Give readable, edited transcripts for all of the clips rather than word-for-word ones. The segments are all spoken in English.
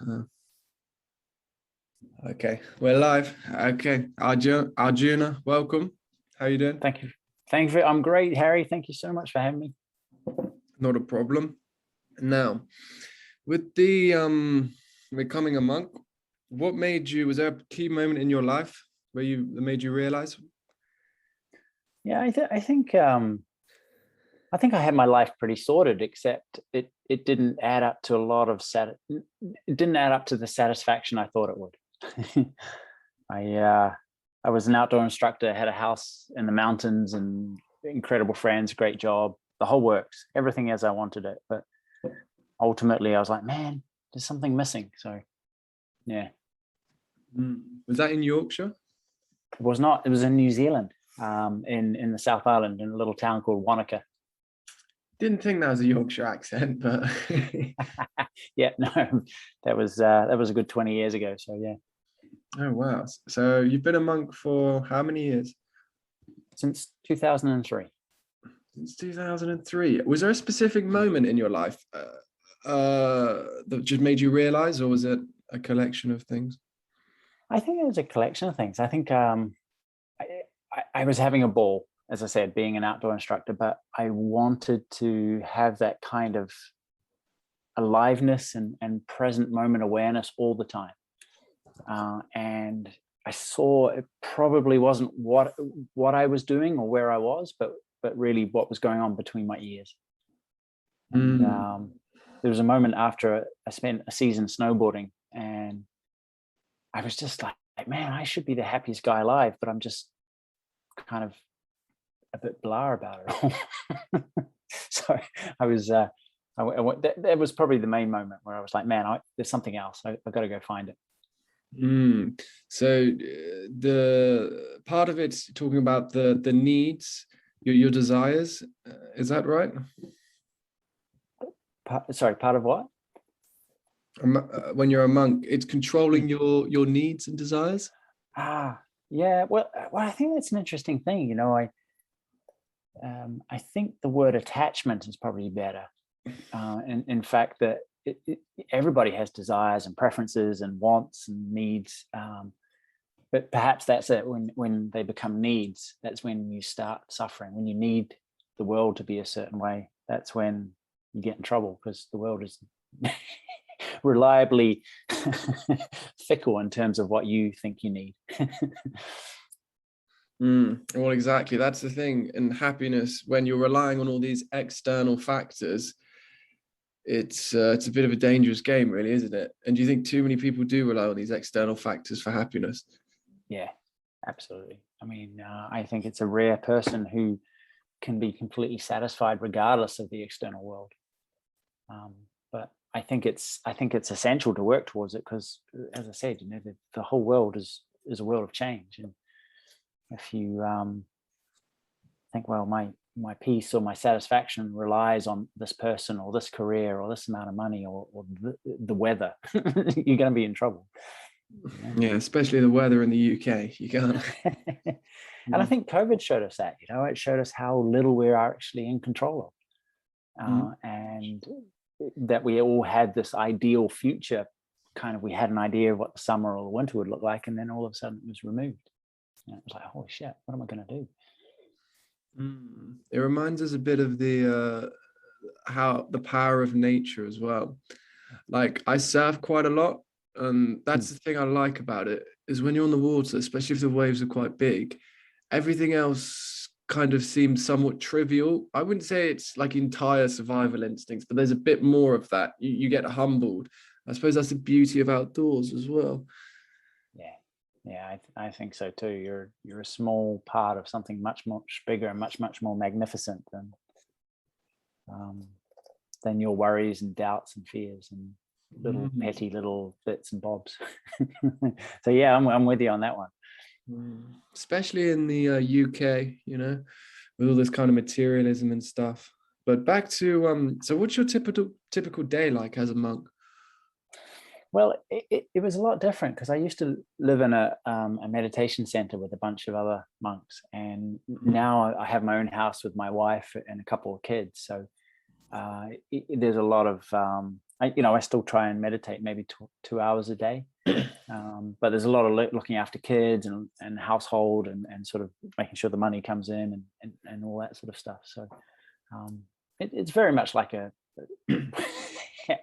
Uh, okay, we're live. Okay, Arjuna, welcome. How you doing? Thank you. Thank you. I'm great, Harry. Thank you so much for having me. Not a problem. Now, with the becoming a monk, what made you? Was there a key moment in your life where that made you realize? Yeah, I think I had my life pretty sorted, except it didn't add up to a lot of it didn't add up to the satisfaction I thought it would. I was an outdoor instructor, had a house in the mountains and incredible friends, great job, the whole works, everything as I wanted it. But ultimately I was like, man, there's something missing. So yeah. Was that in Yorkshire? It was not. It was in New Zealand, in the South Island, in a little town called Wanaka. Didn't think that was a Yorkshire accent, but yeah, no, that was a good 20 years ago. So yeah. Oh wow! So you've been a monk for how many years? Since 2003. Since 2003. Was there a specific moment in your life that just made you realize, or was it a collection of things? I think it was a collection of things. I think I was having a ball, as I said, being an outdoor instructor, but I wanted to have that kind of aliveness and present moment awareness all the time. And I saw it probably wasn't what I was doing or where I was, but really what was going on between my ears. And there was a moment after I spent a season snowboarding, and I was just like, man, I should be the happiest guy alive, but I'm just kind of a bit blah about it all. So I was, that was probably the main moment where I was like, man, there's something else. I've got to go find it. So the part of it's talking about the needs, your desires. Is that right? Part of what? When you're a monk, it's controlling your needs and desires. Yeah. Well, I think that's an interesting thing. You know, I think the word attachment is probably better. In fact, that everybody has desires and preferences and wants and needs, but perhaps that's it. When they become needs, that's when you start suffering. When you need the world to be a certain way, that's when you get in trouble, because the world is reliably fickle in terms of what you think you need. Well, exactly. That's the thing. And happiness, when you're relying on all these external factors, it's a bit of a dangerous game, really, isn't it? And do you think too many people do rely on these external factors for happiness? Yeah, absolutely. I mean, I think it's a rare person who can be completely satisfied regardless of the external world. But I think it's essential to work towards it, because, as I said, you know, the whole world is a world of change. And if you think, well, my peace or my satisfaction relies on this person or this career or this amount of money or the weather, you're going to be in trouble. Yeah, especially the weather in the UK. You can't. And I think COVID showed us that. You know, it showed us how little we are actually in control of, and that we all had this ideal future. Kind of, we had an idea of what the summer or the winter would look like, and then all of a sudden it was removed. And it was like, holy shit, what am I going to do? It reminds us a bit of the how the power of nature as well. Like, I surf quite a lot, and that's the thing I like about it, is when you're on the water, especially if the waves are quite big, everything else kind of seems somewhat trivial. I wouldn't say it's like entire survival instincts, but there's a bit more of that. You get humbled. I suppose that's the beauty of outdoors as well. Yeah, I think so too. You're a small part of something much bigger and much more magnificent than your worries and doubts and fears and little petty little bits and bobs. So yeah, I'm with you on that one. Especially in the UK, you know, with all this kind of materialism and stuff. But back to so what's your typical day like as a monk? Well, it was a lot different, because I used to live in a meditation center with a bunch of other monks, and now I have my own house with my wife and a couple of kids. So there's a lot of I still try and meditate maybe 2 hours a day, but there's a lot of looking after kids and household and sort of making sure the money comes in and all that sort of stuff. So it's very much like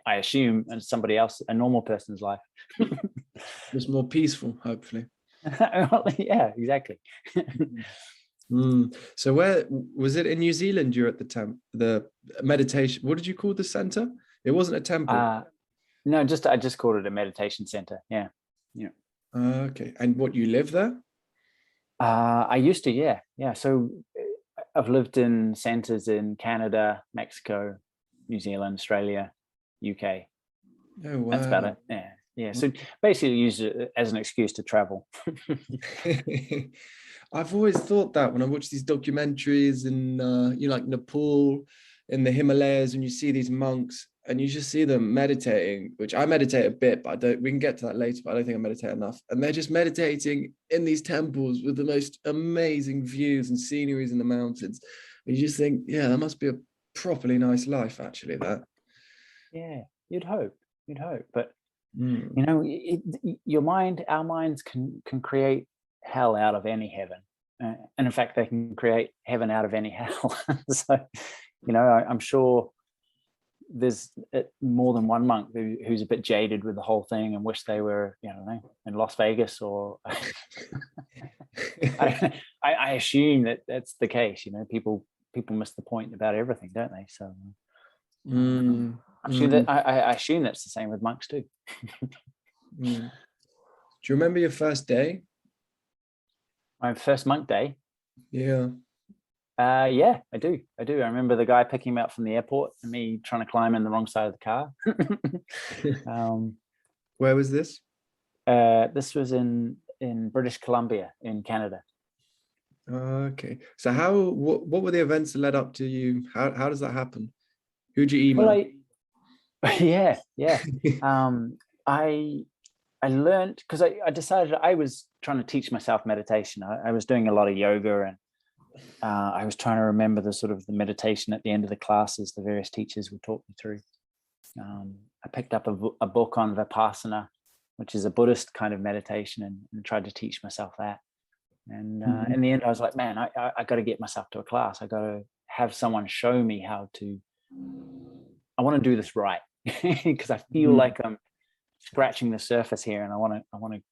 I assume, somebody else, a normal person's life. It's more peaceful, hopefully. Yeah, exactly. So where was it in New Zealand? You're at the meditation. What did you call the center? It wasn't a temple. No, I just called it a meditation center. Yeah. Okay. And what, you live there? I used to, yeah. So I've lived in centers in Canada, Mexico, New Zealand, Australia, UK. Oh, wow. That's about it. Yeah. So basically use it as an excuse to travel. I've always thought that when I watch these documentaries in like Nepal, in the Himalayas, and you see these monks and you just see them meditating, which I meditate a bit, but we can get to that later, but I don't think I meditate enough. And they're just meditating in these temples with the most amazing views and sceneries in the mountains. And you just think, yeah, that must be a properly nice life, actually, that. Yeah, you'd hope, but our minds can create hell out of any heaven, and in fact they can create heaven out of any hell. So I'm sure there's more than one monk who's a bit jaded with the whole thing and wish they were in Las Vegas or I assume that's the case. People miss the point about everything, don't they? So I assume that's the same with monks too. Do you remember your first day? My first monk day? Yeah. Yeah, I do. I remember the guy picking me up from the airport and me trying to climb in the wrong side of the car. Where was this? This was in British Columbia in Canada. Okay. So what were the events that led up to you? How does that happen? Who'd you email? Well, yeah. I learned because I decided I was trying to teach myself meditation. I was doing a lot of yoga and I was trying to remember the meditation at the end of the classes the various teachers would talk me through. I picked up a book on Vipassana, which is a Buddhist kind of meditation, and tried to teach myself that. And in the end, I was like, man, I got to get myself to a class. I got to have someone show me how to. I want to do this right because I feel like I'm scratching the surface here, and I want to.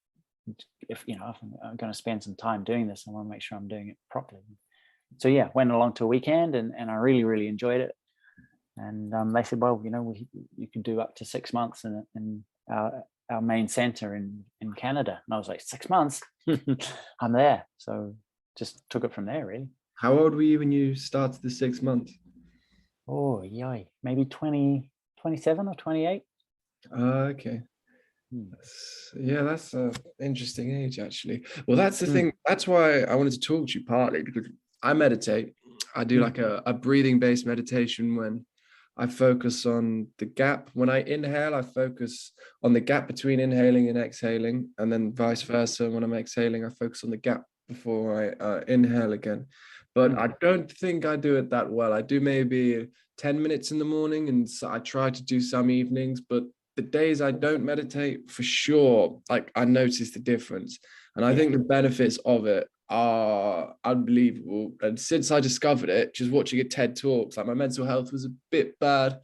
If I'm going to spend some time doing this, I want to make sure I'm doing it properly. So yeah, went along to a weekend and I really, really enjoyed it. And they said, well, you can do up to 6 months in our main center in Canada. And I was like, 6 months? I'm there. So just took it from there, really. How old were you when you started the 6 months? Oh, yay. Maybe 27 or 28. Okay. That's an interesting age, actually. Well, that's the thing. That's why I wanted to talk to you, partly because I meditate. I do like a breathing based meditation when I focus on the gap. When I inhale, I focus on the gap between inhaling and exhaling, and then vice versa. When I'm exhaling, I focus on the gap before I inhale again. But I don't think I do it that well. I do maybe 10 minutes in the morning, and so I try to do some evenings, but the days I don't meditate, for sure, like I notice the difference. And I think the benefits of it are unbelievable. And since I discovered it, just watching a TED Talks, like my mental health was a bit bad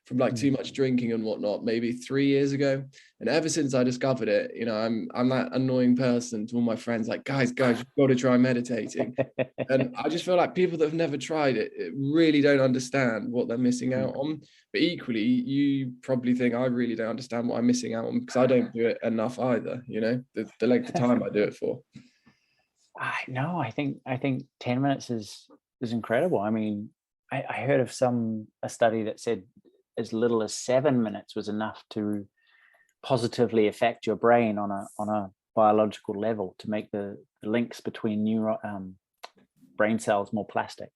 from like too much drinking and whatnot, maybe 3 years ago. And ever since I discovered it, I'm that annoying person to all my friends, like, guys, you've got to try meditating. And I just feel like people that have never tried it really don't understand what they're missing out on. But equally, you probably think I really don't understand what I'm missing out on because I don't do it enough either, the length of time I do it for. No, I think 10 minutes is incredible. I mean, I heard of a study that said as little as 7 minutes was enough to positively affect your brain on a biological level to make the links between brain cells more plastic.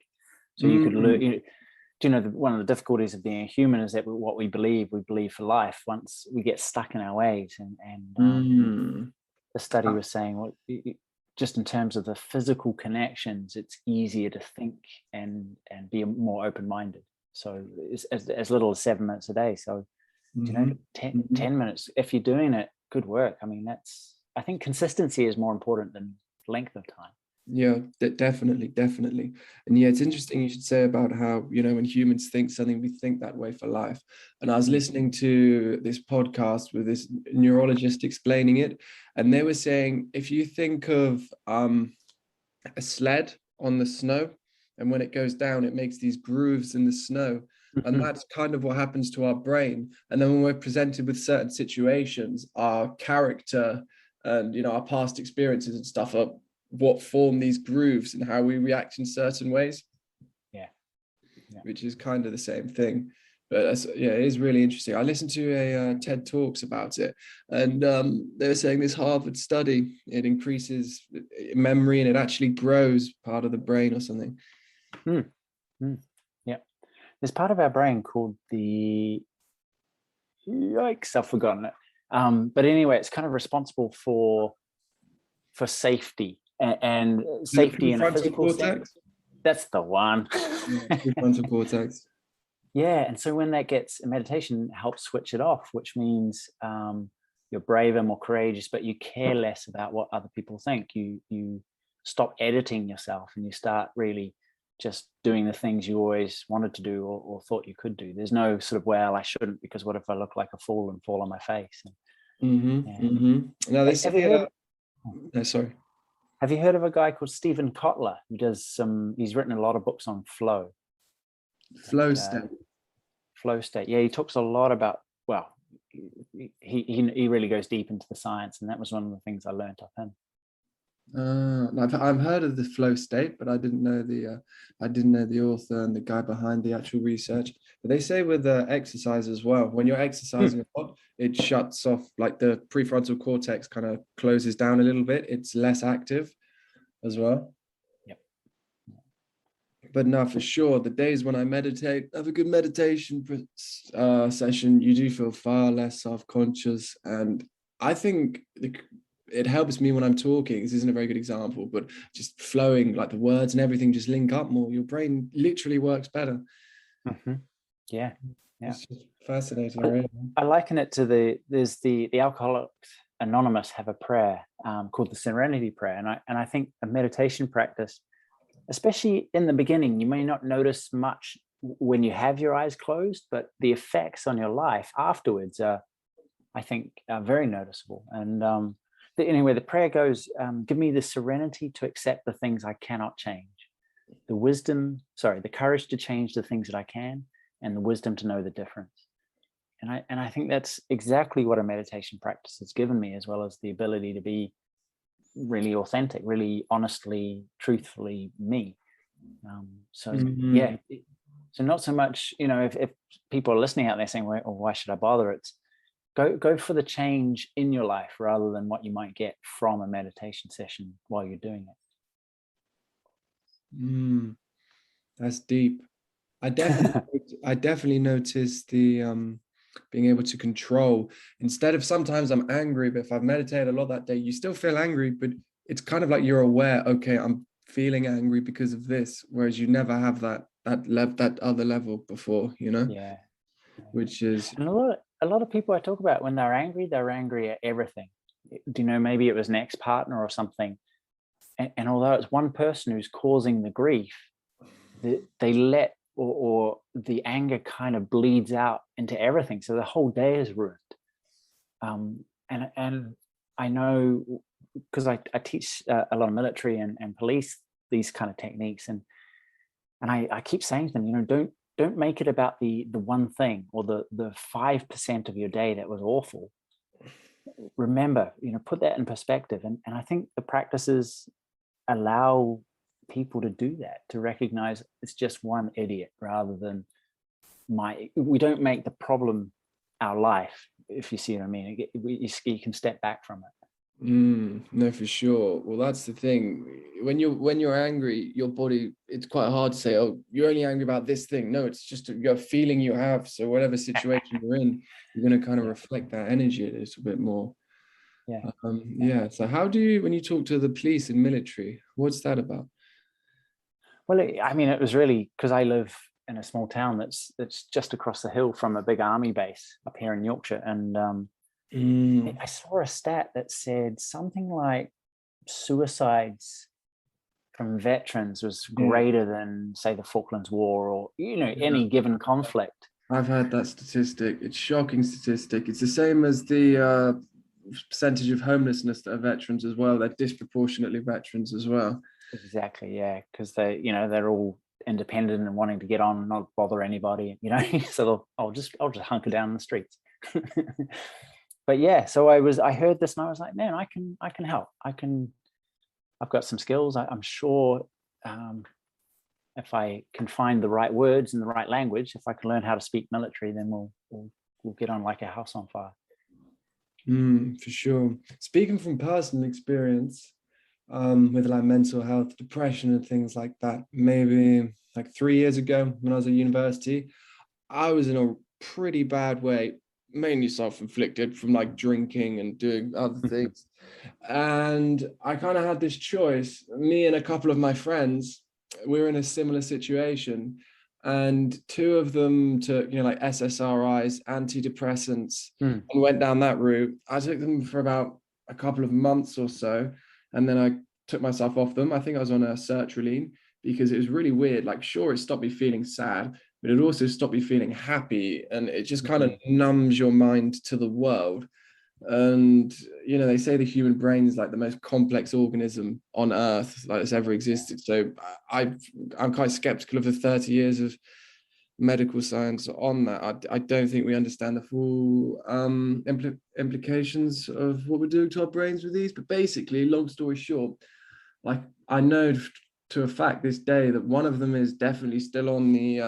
So you could learn. One of the difficulties of being a human is that what we believe for life. Once we get stuck in our ways, and the study was saying, just in terms of the physical connections, it's easier to think and be more open-minded. So it's as little as 7 minutes a day. So, you know, 10 minutes, if you're doing it, good work. I mean, I think consistency is more important than length of time. Yeah, definitely. And yeah, it's interesting you should say about how, you know, when humans think something, we think that way for life. And I was listening to this podcast with this neurologist explaining it, and they were saying, if you think of a sled on the snow, and when it goes down, it makes these grooves in the snow. And that's kind of what happens to our brain. And then when we're presented with certain situations, our character and, you know, our past experiences and stuff are what form these grooves and how we react in certain ways. Yeah. Which is kind of the same thing. But yeah, it is really interesting. I listened to a TED Talks about it, and they were saying this Harvard study, it increases memory and it actually grows part of the brain or something. Yeah. There's part of our brain called yikes, I've forgotten it. But anyway, it's kind of responsible for safety and safety in a physical sense. That's the one. Prefrontal cortex. Yeah, and so when that gets in meditation, it helps switch it off, which means you're braver, more courageous, but you care less about what other people think. You stop editing yourself and you start really just doing the things you always wanted to do or thought you could do. There's no sort of, well, I shouldn't, because what if I look like a fool and fall on my face? Now they say, sorry. Have you heard of a guy called Stephen Kotler who does he's written a lot of books on flow? Flow state. Flow state. Yeah, he talks a lot about, well, he really goes deep into the science, and that was one of the things I learned off him. I've heard of the flow state, but I didn't know the author and the guy behind the actual research. But they say with exercise as well, when you're exercising a lot, it shuts off, like the prefrontal cortex kind of closes down a little bit. It's less active as well. Yep. But no, for sure, the days when I meditate, have a good meditation session, you do feel far less self-conscious. And I think it helps me when I'm talking. This isn't a very good example, but just flowing, like the words and everything just link up more. Your brain literally works better. Yeah. It's just fascinating. Right? I liken it to the Alcoholics Anonymous have a prayer called the Serenity Prayer. And I think a meditation practice, especially in the beginning, you may not notice much when you have your eyes closed, but the effects on your life afterwards are, I think, very noticeable. And anyway, the prayer goes, give me the serenity to accept the things I cannot change, the courage to change the things that I can, and the wisdom to know the difference. And I think that's exactly what a meditation practice has given me, as well as the ability to be really authentic, really honestly, truthfully me. So not so much, you know, if people are listening out there saying, well, why should I bother? It's go for the change in your life rather than what you might get from a meditation session while you're doing it. That's deep. I definitely noticed the being able to control, instead of, sometimes I'm angry, but if I've meditated a lot that day, you still feel angry, but it's kind of like you're aware, okay, I'm feeling angry because of this, whereas you never have that other level before, you know. Yeah. Which is, and a lot of people I talk about, when they're angry at everything. Do you know, maybe it was an ex-partner or something, and although it's one person who's causing the grief, they let or the anger kind of bleeds out into everything, so the whole day is ruined. And I know, because I teach a lot of military and police these kind of techniques, and I keep saying to them, you know, don't make it about the one thing or the 5% of your day that was awful. Remember, you know, put that in perspective, and I think the practices allow people to do that, to recognize it's just one idiot rather than we don't make the problem our life, if you see what I mean. You can step back from it. No, for sure. Well, that's the thing. When you're angry, your body, it's quite hard to say, oh, you're only angry about this thing. No, it's just a feeling you have. So whatever situation you're in, you're going to kind of reflect that energy a little bit more. So how do you, when you talk to the police and military, what's that about? Well, I mean, it was really because I live in a small town that's just across the hill from a big army base up here in Yorkshire, and I saw a stat that said something like suicides from veterans was greater than, say, the Falklands War, or any given conflict. I've heard that statistic. It's a shocking statistic. It's the same as the percentage of homelessness that are veterans as well. They're disproportionately veterans as well. Exactly, yeah, because they're all independent and wanting to get on and not bother anybody, so I'll just hunker down in the streets. But yeah, so I heard this and I was like, man, I can help. I've got some skills. I'm sure if I can find the right words and the right language, if I can learn how to speak military, then we'll get on like a house on fire. For sure. Speaking from personal experience, with like mental health, depression and things like that, maybe like 3 years ago when I was at university, I was in a pretty bad way, mainly self-inflicted from like drinking and doing other things. And I kind of had this choice. Me and a couple of my friends, we were in a similar situation, and two of them took, like SSRIs, antidepressants, and went down that route. I took them for about a couple of months or so, and then I took myself off them. I think I was on a sertraline because it was really weird. Like, sure, it stopped me feeling sad, but it also stopped me feeling happy, and it just kind of numbs your mind to the world. And they say the human brain is like the most complex organism on earth like that's ever existed. So I'm quite skeptical of the 30 years of medical science on that. I don't think we understand the full implications of what we're doing to our brains with these. But basically, long story short, like, I know to a fact this day that one of them is definitely still on the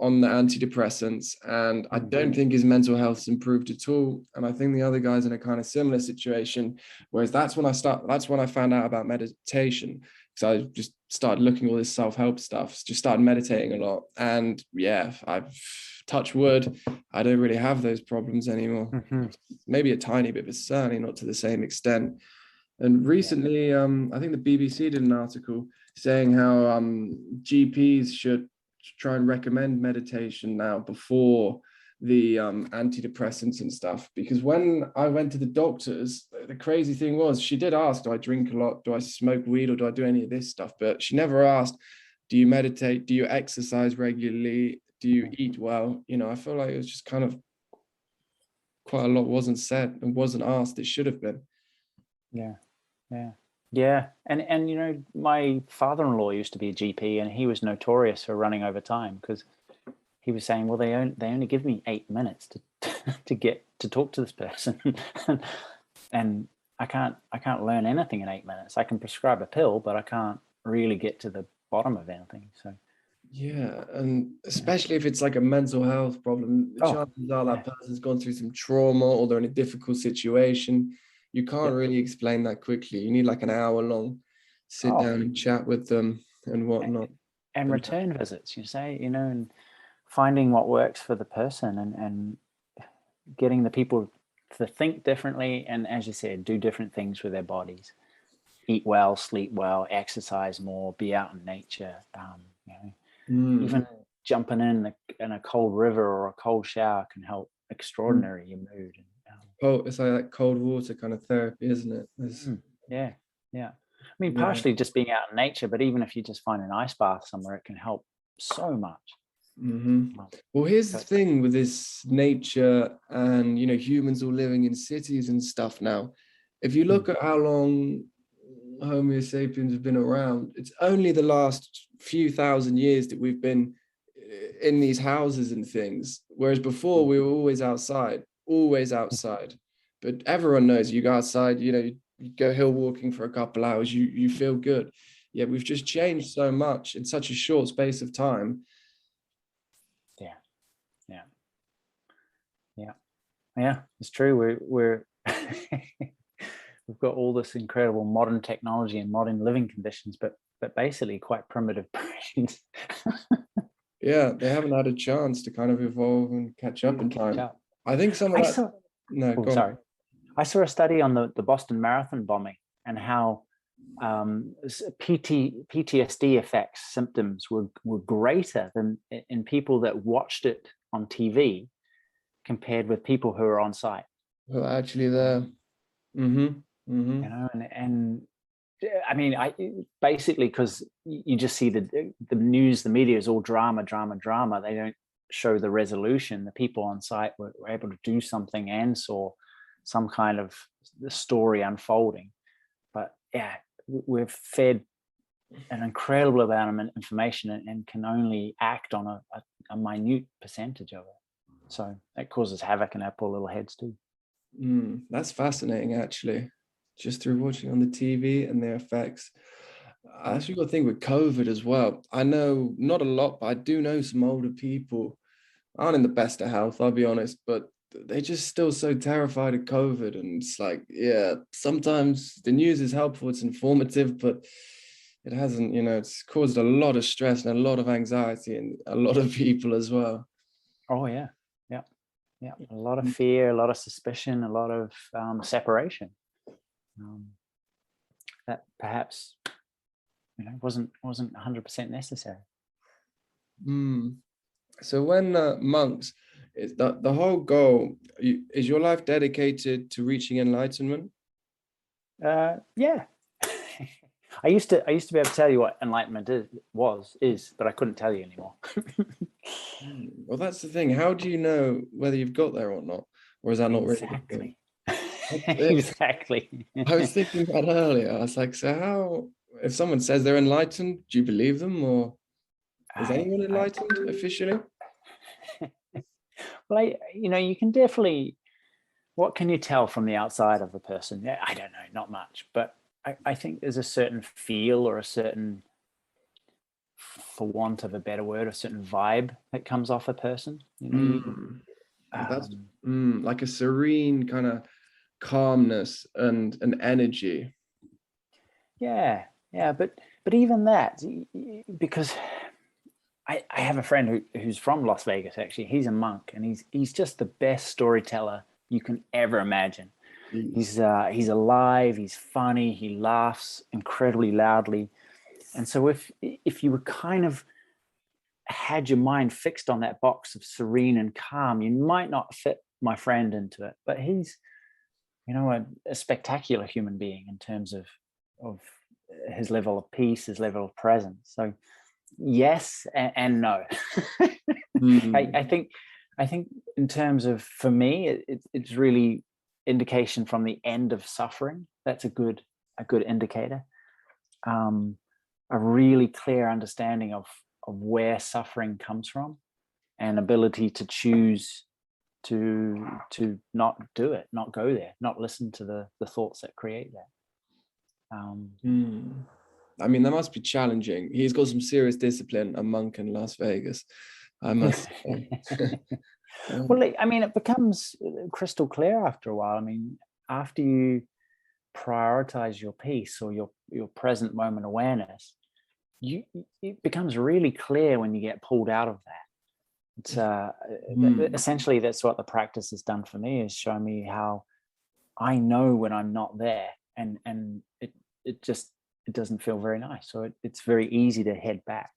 antidepressants, and I don't think his mental health's improved at all. And I think the other guy's in a kind of similar situation. Whereas that's when I found out about meditation, because I just started looking at all this self-help stuff, just started meditating a lot. And yeah, I've touched wood, I don't really have those problems anymore. Maybe a tiny bit, but certainly not to the same extent. And recently, I think the BBC did an article saying how GPs should try and recommend meditation now before the antidepressants and stuff. Because when I went to the doctors, the crazy thing was, she did ask, do I drink a lot? Do I smoke weed? Or do I do any of this stuff? But she never asked, do you meditate? Do you exercise regularly? Do you eat well? I feel like it was just kind of quite a lot wasn't said and wasn't asked. It should have been. Yeah. And my father-in-law used to be a GP, and he was notorious for running over time, because he was saying, well, they only give me 8 minutes to get to talk to this person. And I can't learn anything in 8 minutes. I can prescribe a pill, but I can't really get to the bottom of anything. So yeah, and especially if it's like a mental health problem, the chances are that person's gone through some trauma or they're in a difficult situation. You can't really explain that quickly. You need like an hour long sit down and chat with them and whatnot. And return visits, and finding what works for the person, and getting the people to think differently, and, as you said, do different things with their bodies. Eat well, sleep well, exercise more, be out in nature. Even jumping in a cold river or a cold shower can help extraordinary your mood. It's like that cold water kind of therapy, isn't it? Yeah. I mean, partially just being out in nature, but even if you just find an ice bath somewhere, it can help so much. Well, here's the thing with this nature and, humans all living in cities and stuff now. If you look at how long Homo sapiens have been around, it's only the last few thousand years that we've been in these houses and things. Whereas before we were always outside. But everyone knows you go outside, you go hill walking for a couple hours, you feel good. Yeah, we've just changed so much in such a short space of time. Yeah, it's true. We're we've got all this incredible modern technology and modern living conditions, but basically quite primitive brains. Yeah, they haven't had a chance to kind of evolve and catch up in time. I think some of that. I saw a study on the Boston Marathon bombing, and how PTSD effects, symptoms were greater than in people that watched it on TV compared with people who are on site. Who are actually there. Mm-hmm. Mm-hmm. You know, and I mean, I basically, because you just see the news, the media is all drama. They don't show the resolution. The people on site were able to do something and saw some kind of the story unfolding. But yeah, we're fed an incredible amount of information and can only act on a minute percentage of it. So that causes havoc in our poor little heads too. That's fascinating, actually. Just through watching on the TV and their effects. I actually got to think with COVID as well. I know not a lot, but I do know some older people aren't in the best of health, I'll be honest, but they're just still so terrified of COVID. And it's like, yeah, sometimes the news is helpful, it's informative, but it hasn't, it's caused a lot of stress and a lot of anxiety in a lot of people as well. Oh, yeah. Yeah. A lot of fear, a lot of suspicion, a lot of separation. That perhaps wasn't 100% necessary. So when monks, is the whole goal, is your life dedicated to reaching enlightenment? Yeah. I used to be able to tell you what enlightenment is, but I couldn't tell you anymore. Well, that's the thing. How do you know whether you've got there or not, or is that not really the thing? Exactly. I was thinking that earlier. I was like, so how, if someone says they're enlightened, do you believe them, or is anyone enlightened officially? Well, you can definitely, what can you tell from the outside of a person? Yeah, I don't know, not much, but I think there's a certain feel or a certain, for want of a better word, a certain vibe that comes off a person. That's like a serene kind of calmness and an energy. Yeah, but even that, because I have a friend who's from Las Vegas. Actually, he's a monk, and he's just the best storyteller you can ever imagine. He's alive, he's funny, he laughs incredibly loudly, and so if you were kind of had your mind fixed on that box of serene and calm, you might not fit my friend into it. But he's a spectacular human being in terms of his level of peace, his level of presence. So yes and no. I think in terms of, for me, it's really indication from the end of suffering. That's a good indicator. A really clear understanding of where suffering comes from, and ability to choose to not do it, not go there, not listen to the thoughts that create that. I mean, that must be challenging. He's got some serious discipline, a monk in Las Vegas, I must say. Well, I mean, it becomes crystal clear after a while. I mean, after you prioritize your peace or your present moment awareness, it becomes really clear when you get pulled out of that. It's essentially, that's what the practice has done for me, is show me how I know when I'm not there, and it doesn't feel very nice. So it's very easy to head back.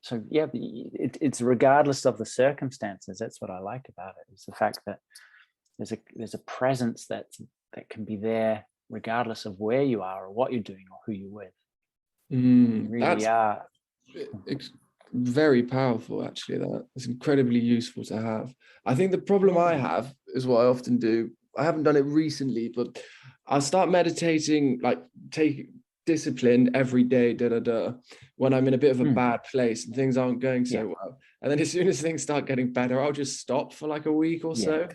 So yeah, it's regardless of the circumstances. That's what I like about it. It's the fact that there's a presence that can be there regardless of where you are or what you're doing or who you're with. You really are. It's very powerful, actually. That it's incredibly useful to have. I think the problem I have is what I often do. I haven't done it recently, but I'll start meditating, like take discipline every day, when I'm in a bit of a bad place and things aren't going so well. And then as soon as things start getting better, I'll just stop for like a week or so.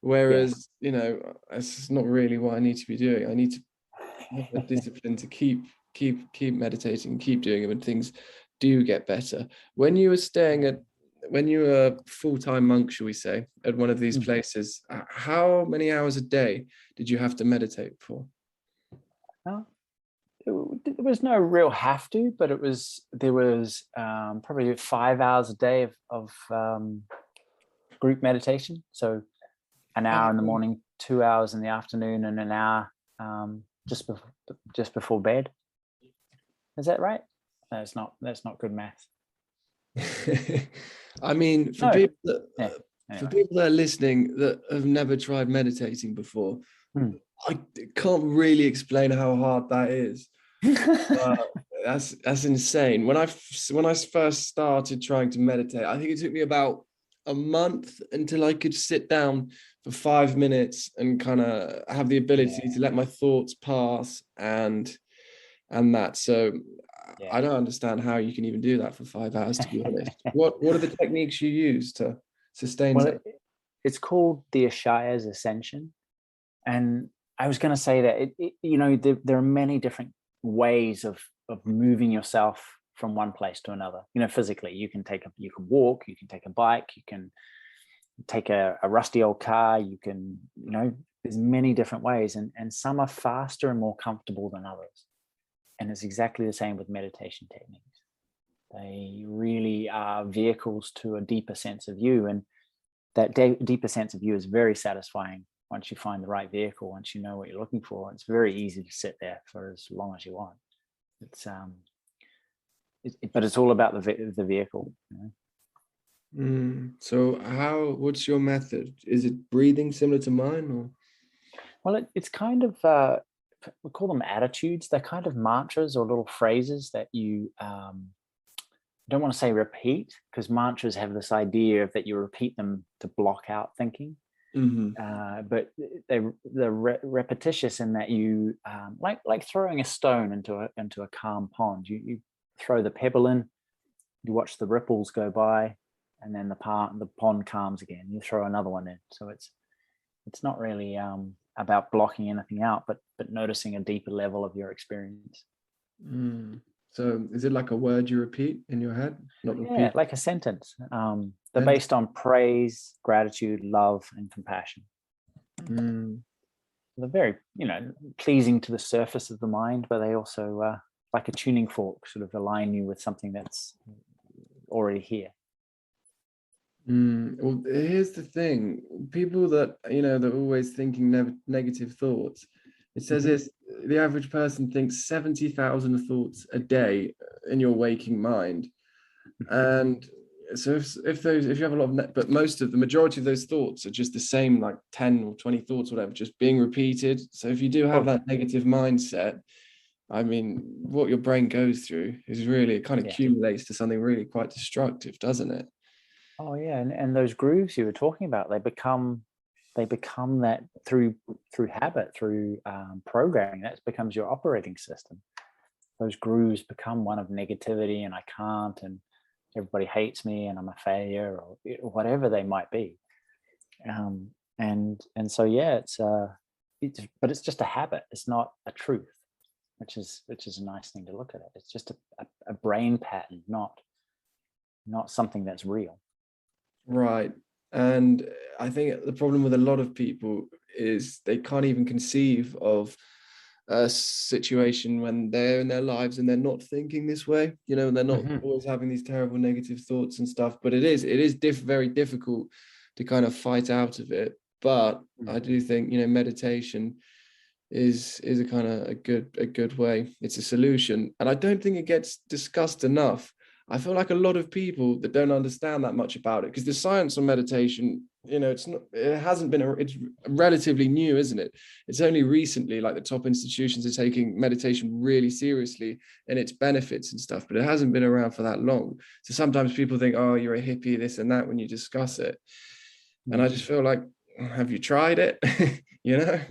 Whereas, it's not really what I need to be doing. I need to have the discipline to keep meditating, keep doing it when things do get better. When you were a full-time monk, shall we say, at one of these places, how many hours a day did you have to meditate for? There was no real have to, but there was probably 5 hours a day of group meditation. So an hour in the morning, 2 hours in the afternoon, and an hour just before bed. Is that right? That's not good math. I mean, for No. people that Anyway. for people that are listening that have never tried meditating before, I can't really explain how hard that is. That's insane. When I first started trying to meditate, I think it took me about a month until I could sit down for 5 minutes and kind of have the ability to let my thoughts pass and that. So I don't understand how you can even do that for 5 hours, to be honest. What are the techniques you use to sustain that? It's called the Ashaya's Ascension. And I was going to say that there are many different ways of moving yourself from one place to another. Physically, you can walk, you can take a bike, you can take a rusty old car, you can, there's many different ways, and some are faster and more comfortable than others. And it's exactly the same with meditation techniques. They really are vehicles to a deeper sense of you, and that deeper sense of you is very satisfying. Once you find the right vehicle, once you know what you're looking for, it's very easy to sit there for as long as you want. It's but it's all about the vehicle. So what's your method? Is it breathing similar to mine, or? Well, it's kind of we call them attitudes. They're kind of mantras or little phrases that you don't want to say repeat, because mantras have this idea of that you repeat them to block out thinking. But they're repetitious in that you like throwing a stone into a calm pond. You throw the pebble in, you watch the ripples go by, and then the pond calms again. You throw another one in. So it's not really about blocking anything out, but noticing a deeper level of your experience. So is it like a word you repeat in your head? Yeah, like a sentence. They're based on praise, gratitude, love, and compassion. They're very, pleasing to the surface of the mind, but they also, like a tuning fork, sort of align you with something that's already here. Well, here's the thing. People that, they're always thinking negative thoughts. It says the average person thinks 70,000 thoughts a day in your waking mind. And so if you have a lot of, but the majority of those thoughts are just the same, like 10 or 20 thoughts, whatever, just being repeated. So if you do have that negative mindset, I mean, what your brain goes through is really, it kind of accumulates to something really quite destructive, doesn't it? Oh yeah, and those grooves you were talking about, they become that through habit, through programming. That becomes your operating system. Those grooves become one of negativity, and I can't, and everybody hates me, and I'm a failure, or whatever they might be. And so but it's just a habit. It's not a truth, which is a nice thing to look at it. It's just a brain pattern, not something that's real. Right. And I think the problem with a lot of people is they can't even conceive of a situation when they're in their lives and they're not thinking this way, and they're not always having these terrible negative thoughts and stuff. But it is very difficult to kind of fight out of it. But I do think, meditation is a kind of a good way. It's a solution. And I don't think it gets discussed enough. I feel like a lot of people that don't understand that much about it, because the science on meditation, it's relatively new, isn't it? It's only recently, like, the top institutions are taking meditation really seriously and its benefits and stuff, but it hasn't been around for that long. So sometimes people think, oh, you're a hippie, this and that, when you discuss it. And I just feel like, have you tried it? Yeah.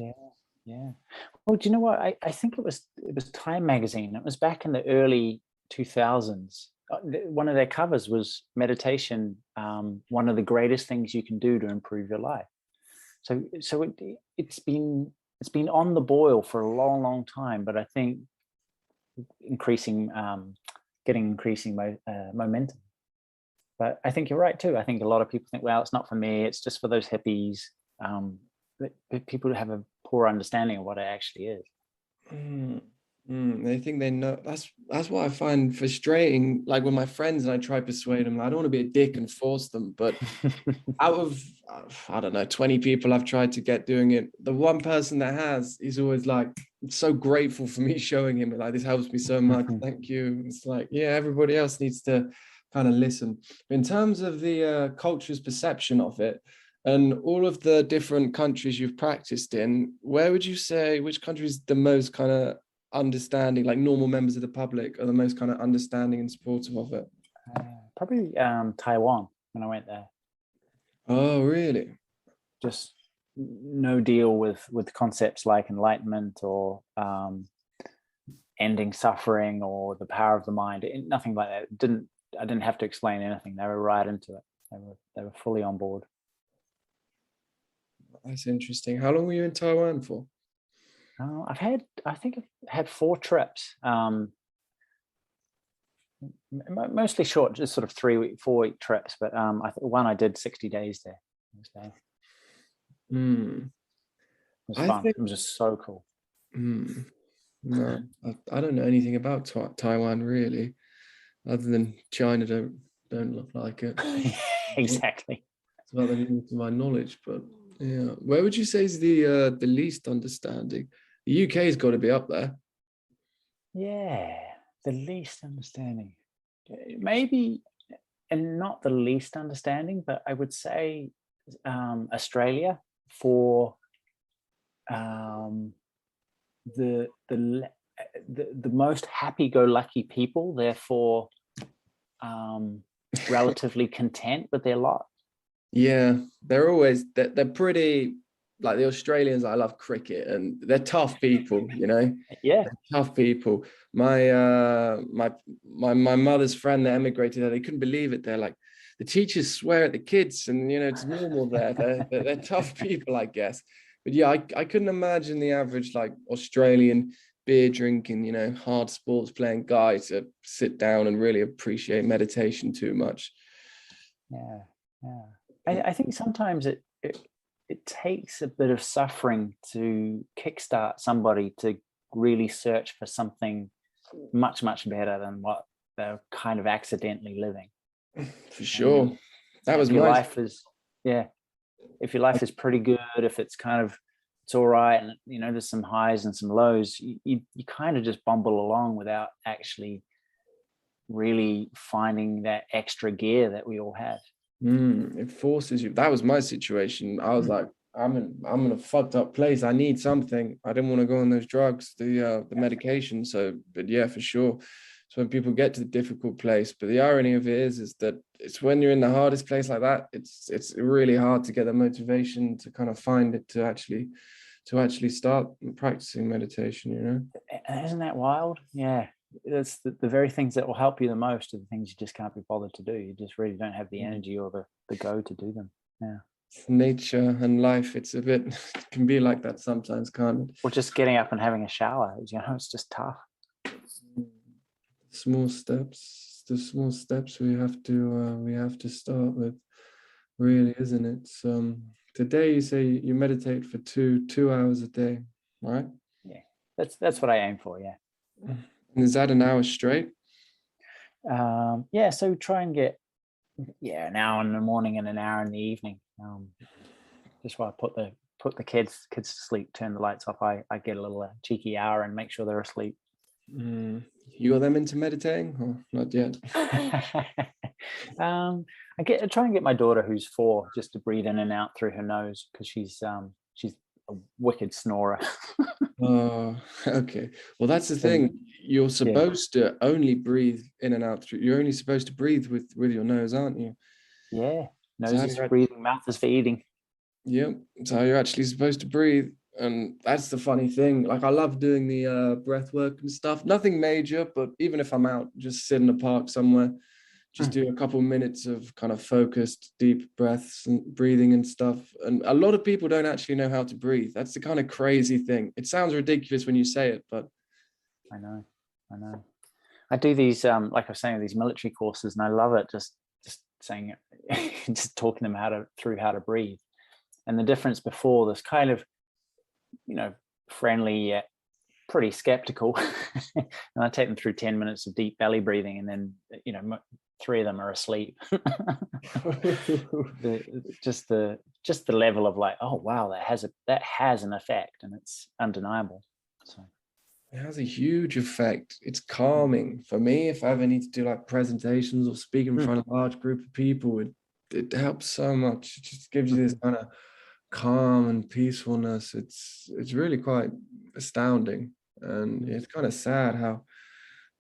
Well, do you know what? I think it was Time magazine. It was back in the early 2000s. One of their covers was meditation, one of the greatest things you can do to improve your life. So it's been on the boil for a long, long time, but I think getting increasing momentum. But I think you're right too. I think a lot of people think, well, it's not for me. It's just for those hippies. But people have a poor understanding of what it actually is. They think they know. That's what I find frustrating. Like, when my friends and I try to persuade them, I don't want to be a dick and force them, but out of, I don't know, 20 people I've tried to get doing it, the one person that has, he's always like, so grateful for me showing him, like, this helps me so much. Thank you. It's like, yeah, everybody else needs to kind of listen. In terms of the culture's perception of it and all of the different countries you've practiced in, where would you say, which country is the most kind of understanding, like normal members of the public are the most kind of understanding and supportive of it? Probably Taiwan when I went there. Oh, really? Just no deal with concepts like enlightenment or ending suffering or the power of the mind. Nothing like that. I didn't have to explain anything. They were right into it. They were fully on board. That's interesting. How long were you in Taiwan for? I think I've had 4 trips. Mostly short, just sort of 4-week trips. But one I did 60 days there. It was fun. It was just so cool. No, I don't know anything about Taiwan really, other than China don't look like it. Exactly. It's about the limit to my knowledge, but yeah. Where would you say is the least understanding? The UK's got to be up there. Yeah, the least understanding. Maybe, and not the least understanding, but I would say Australia for the most happy-go-lucky people, therefore relatively content with their lot. Yeah, they're pretty, like the Australians. I love cricket, and they're tough people, you know. Yeah, they're tough people. My mother's friend that emigrated there, they couldn't believe it. They're like, the teachers swear at the kids, and you know it's normal there. They're tough people, I guess. But yeah, I couldn't imagine the average like Australian beer drinking, you know, hard sports playing guy to sit down and really appreciate meditation too much. Yeah. I think sometimes it takes a bit of suffering to kickstart somebody to really search for something much better than what they're kind of accidentally living. For sure. That was if your life is pretty good, if it's all right, and you know there's some highs and some lows, you kind of just bumble along without actually really finding that extra gear that we all have. It forces you. That was my situation. I was like, I'm in a fucked up place. I need something. I didn't want to go on those drugs, the medication. So, but yeah, for sure. So when people get to the difficult place, but the irony of it is that it's when you're in the hardest place like that, it's really hard to get the motivation to kind of find it to actually start practicing meditation, you know. Isn't that wild? Yeah. That's the very things that will help you the most are the things you just can't be bothered to do. You just really don't have the energy or the go to do them. Yeah. Nature and life, it can be like that sometimes, can't it? Or just getting up and having a shower, you know, it's just tough. The small steps we have to start with, really, isn't it? So today you say you meditate for 2 hours a day, right? Yeah, that's what I aim for. Yeah. And is that an hour straight? Yeah, so try and get an hour in the morning and an hour in the evening. Just while I put the kids to sleep, turn the lights off, I get a little cheeky hour and make sure they're asleep. You got them into meditating or not yet? I try and get my daughter, who's 4, just to breathe in and out through her nose, because she's a wicked snorer. Oh, okay. Well, that's the thing. You're supposed to only breathe in and out through. You're only supposed to breathe with your nose, aren't you? Yeah, nose is for breathing, mouth is for eating. Yep. So you're actually supposed to breathe, and that's the funny thing. Like I love doing the breath work and stuff. Nothing major, but even if I'm out, just sit in a park somewhere, just do a couple minutes of kind of focused deep breaths and breathing and stuff. And a lot of people don't actually know how to breathe. That's the kind of crazy thing. It sounds ridiculous when you say it, but I know. I do these like I was saying, these military courses, and I love it, just saying it, just talking them through how to breathe. And the difference before, this kind of, you know, friendly yet pretty skeptical, and I take them through 10 minutes of deep belly breathing, and then, you know, 3 of them are asleep. Just the level of like, oh wow, that has an effect, and it's undeniable. So it has a huge effect. It's calming for me. If I ever need to do like presentations or speak in front of a large group of people, it helps so much. It just gives you this kind of calm and peacefulness. It's really quite astounding, and it's kind of sad how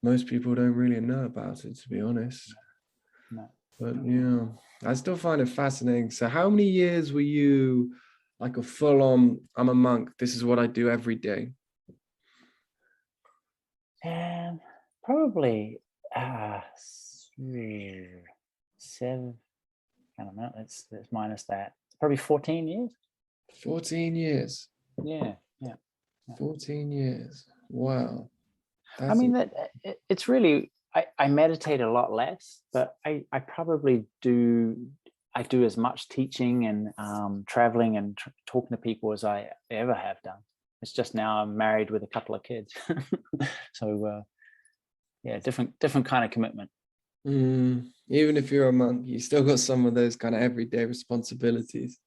most people don't really know about it, to be honest. no. But yeah, I still find it fascinating. So how many years were you like a full-on, I'm a monk, this is what I do every day? And probably 7, I don't know, let's minus that. Probably 14 years. 14 years. Yeah. 14 years. Wow. I mean, it's really, I meditate a lot less, but I probably I do as much teaching and traveling and talking to people as I ever have done. It's just now I'm married with a couple of kids. So yeah, different kind of commitment. Even if you're a monk, you still got some of those kind of everyday responsibilities.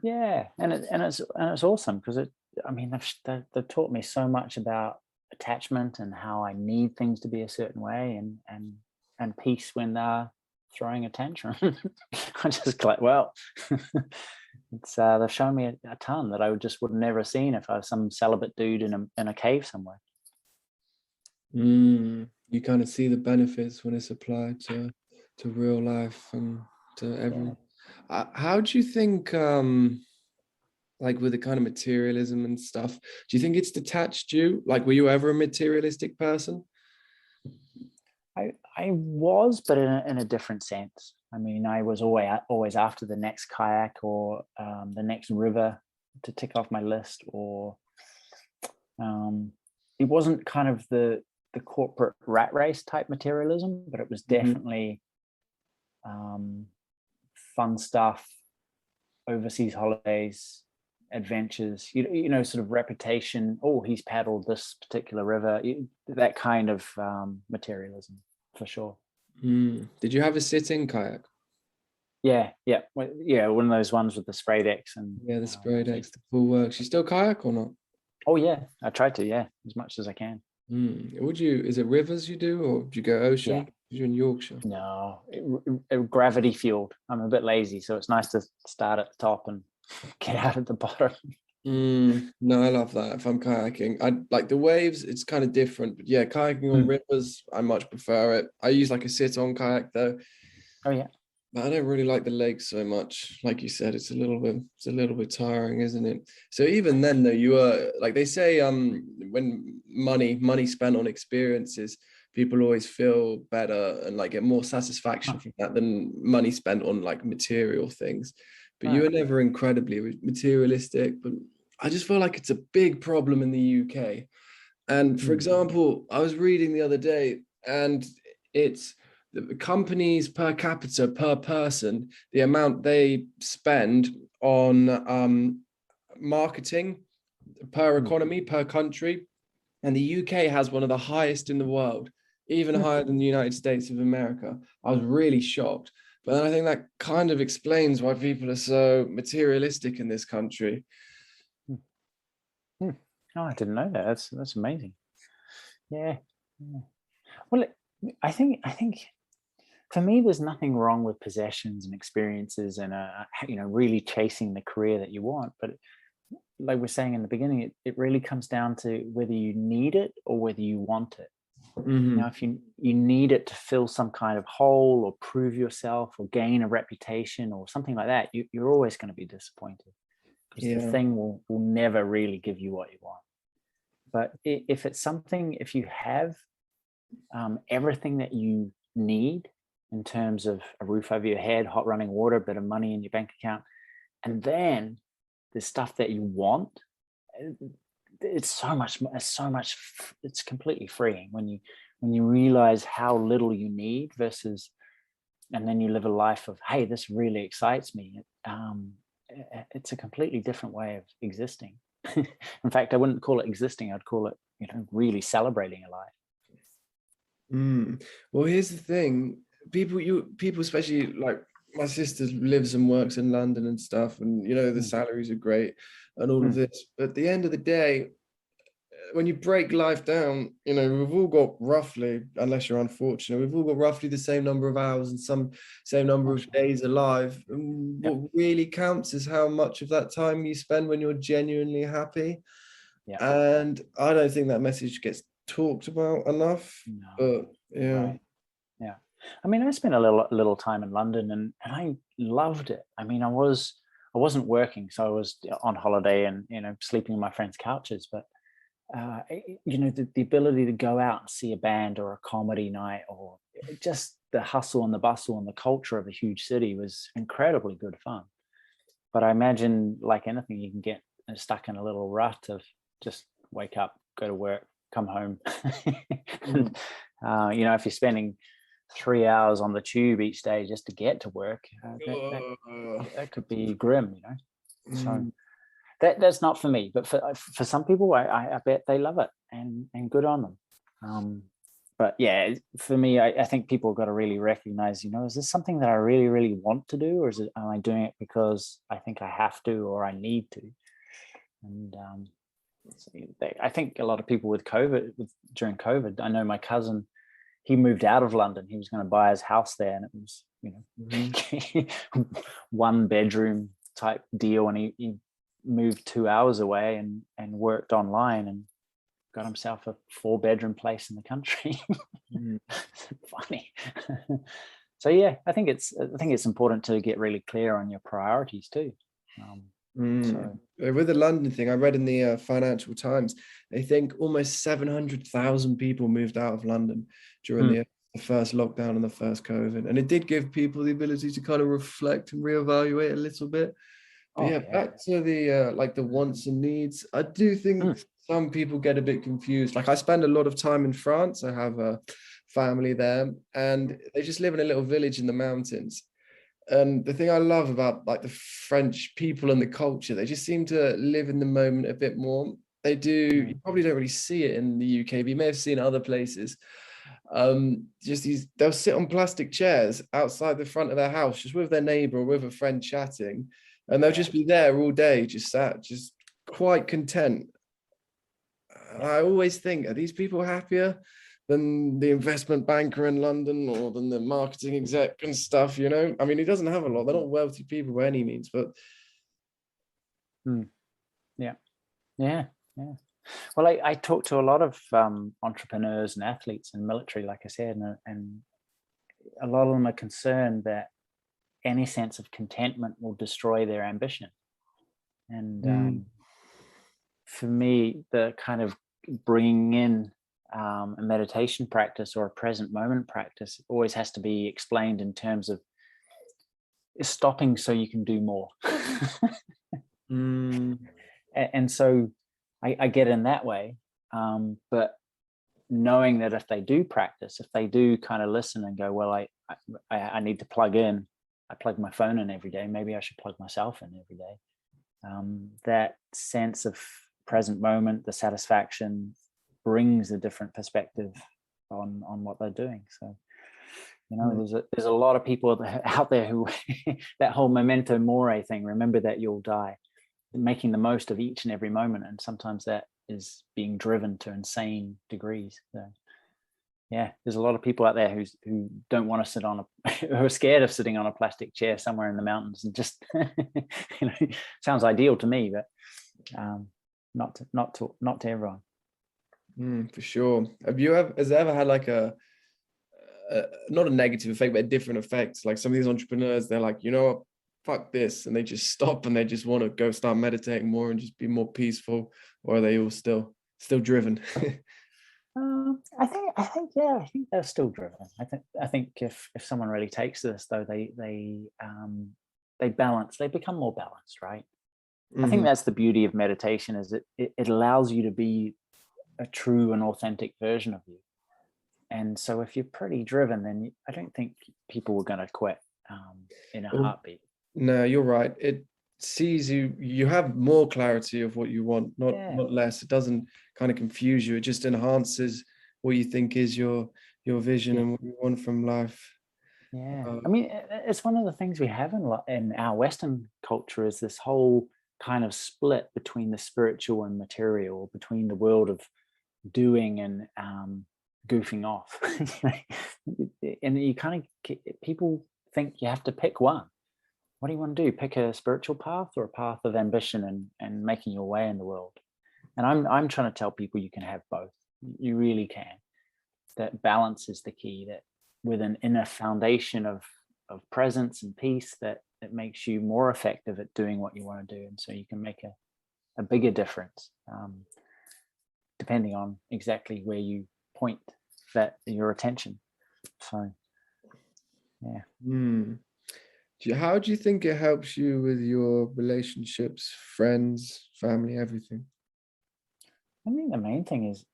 Yeah, and it's awesome because I mean, they've taught me so much about attachment and how I need things to be a certain way, and peace when they're throwing a tantrum. I just like, well, it's they've shown me a ton that I would never have seen if I was some celibate dude in a cave somewhere. You kind of see the benefits when it's applied to real life and to every. How do you think, like with the kind of materialism and stuff, do you think it's detached you? Like, were you ever a materialistic person? I was, but in a different sense. I mean, I was always after the next kayak or the next river to tick off my list, or it wasn't kind of the corporate rat race type materialism, but it was definitely fun stuff, overseas holidays, adventures, you know, sort of reputation. Oh, he's paddled this particular river, that kind of materialism for sure. Did you have a sit-in kayak? Yeah, one of those ones with the spray decks and Yeah, the spray decks, the full works. You still kayak or not? Oh yeah, I try to, as much as I can. Is it rivers you do, or do you go ocean? Yeah. You're in Yorkshire. No, gravity fueled. I'm a bit lazy, so it's nice to start at the top and get out at the bottom. No, I love that. If I'm kayaking, I like the waves. It's kind of different, but yeah, kayaking on rivers, I much prefer it. I use like a sit-on kayak though. Oh yeah. But I don't really like the lakes so much. Like you said, it's a little bit tiring, isn't it? So even then though, you are like they say, when money spent on experiences, people always feel better and like get more satisfaction from that than money spent on like material things. But you are never incredibly materialistic. But I just feel like it's a big problem in the UK. And for example, I was reading the other day, and it's the companies per capita per person, the amount they spend on marketing per economy per country, and the UK has one of the highest in the world, even higher than the United States of America. I was really shocked. But then I think that kind of explains why people are so materialistic in this country. Oh, I didn't know that. That's amazing. Yeah. Well, I think for me, there's nothing wrong with possessions and experiences and really chasing the career that you want. But like we're saying in the beginning, it really comes down to whether you need it or whether you want it. Now, if you need it to fill some kind of hole or prove yourself or gain a reputation or something like that, you're always going to be disappointed, because the thing will never really give you what you want. But if it's something, if you have everything that you need in terms of a roof over your head, hot running water, a bit of money in your bank account, and then the stuff that you want, it's completely freeing when you realize how little you need versus, and then you live a life of, hey, this really excites me. It's a completely different way of existing. In fact, I wouldn't call it existing. I'd call it, really celebrating a life. Well, here's the thing. People, especially like my sister lives and works in London and stuff, and the salaries are great and all of this. But at the end of the day, when you break life down, you know, we've all got roughly, unless you're unfortunate, we've all got roughly the same number of hours and some same number of days alive. And Yep. what really counts is how much of that time you spend when you're genuinely happy. Yeah. And I don't think that message gets talked about enough. No. But yeah. Right. Yeah. I mean, I spent a little time in London, and I loved it. I mean, I wasn't working, so I was on holiday and, you know, sleeping on my friends' couches. But you know, the ability to go out and see a band or a comedy night, or just the hustle and the bustle and the culture of a huge city was incredibly good fun. But I imagine, like anything, you can get stuck in a little rut of just wake up, go to work, come home. And, you know, if you're spending 3 hours on the tube each day just to get to work, that could be grim, you know. So that's not for me, but for some people, I bet they love it, and good on them. But yeah, for me, I think people have got to really recognize, you know, is this something that I really, really want to do, or am I doing it because I think I have to or I need to? And I think a lot of people during COVID, I know my cousin, he moved out of London. He was going to buy his house there, and it was, you know, 1 bedroom type deal, and he moved 2 hours away and worked online and got himself a 4-bedroom place in the country. Funny. So yeah, I think it's important to get really clear on your priorities too. So with the London thing, I read in the Financial Times, they think almost 700,000 people moved out of London during the first lockdown and the first COVID, and it did give people the ability to kind of reflect and reevaluate a little bit. But yeah, back to the like the wants and needs. I do think some people get a bit confused. Like, I spend a lot of time in France. I have a family there, and they just live in a little village in the mountains. And the thing I love about like the French people and the culture, they just seem to live in the moment a bit more. They do. You probably don't really see it in the UK, but you may have seen other places. They'll sit on plastic chairs outside the front of their house, just with their neighbor or with a friend chatting, and they'll just be there all day, just sat, just quite content. I always think, are these people happier than the investment banker in London or than the marketing exec and stuff, you know? I mean, he doesn't have a lot. They're not wealthy people by any means, but yeah. Well, I talk to a lot of entrepreneurs and athletes and military, like I said, and a lot of them are concerned that any sense of contentment will destroy their ambition. And for me, the kind of bringing in a meditation practice or a present moment practice always has to be explained in terms of stopping so you can do more. And so I get in that way, but knowing that if they do practice, if they do kind of listen and go, well, I need to plug in, I plug my phone in every day, maybe I should plug myself in every day. That sense of present moment, the satisfaction, brings a different perspective on what they're doing. So, you know, there's a lot of people out there who that whole memento mori thing, remember that you'll die, making the most of each and every moment, and sometimes that is being driven to insane degrees. So yeah, there's a lot of people out there who don't want to sit on who are scared of sitting on a plastic chair somewhere in the mountains, and just you know, sounds ideal to me, but not to everyone. For sure. Has it ever had like a not a negative effect, but a different effect? Like, some of these entrepreneurs, they're like, you know what, fuck this, and they just stop and they just want to go start meditating more and just be more peaceful, or are they all still driven? I think they're still driven. I think if someone really takes this, though, they balance, they become more balanced, right? I think that's the beauty of meditation, is it allows you to be a true and authentic version of you. And so if you're pretty driven, then I don't think people are going to quit in a heartbeat. No, you're right. It sees you have more clarity of what you want, not less. It doesn't kind of confuse you. It just enhances what you think is your vision and what you want from life. I mean, it's one of the things we have in our Western culture, is this whole kind of split between the spiritual and material, between the world of doing and goofing off. And you kind of, people think you have to pick one. What do you want to do? Pick a spiritual path or a path of ambition and making your way in the world? And I'm trying to tell people you can have both. You really can. That balance is the key, that with an inner foundation of presence and peace that makes you more effective at doing what you want to do. And so you can make a bigger difference, depending on exactly where you point your attention. So, yeah. How do you think it helps you with your relationships, friends, family, everything? I think the main thing is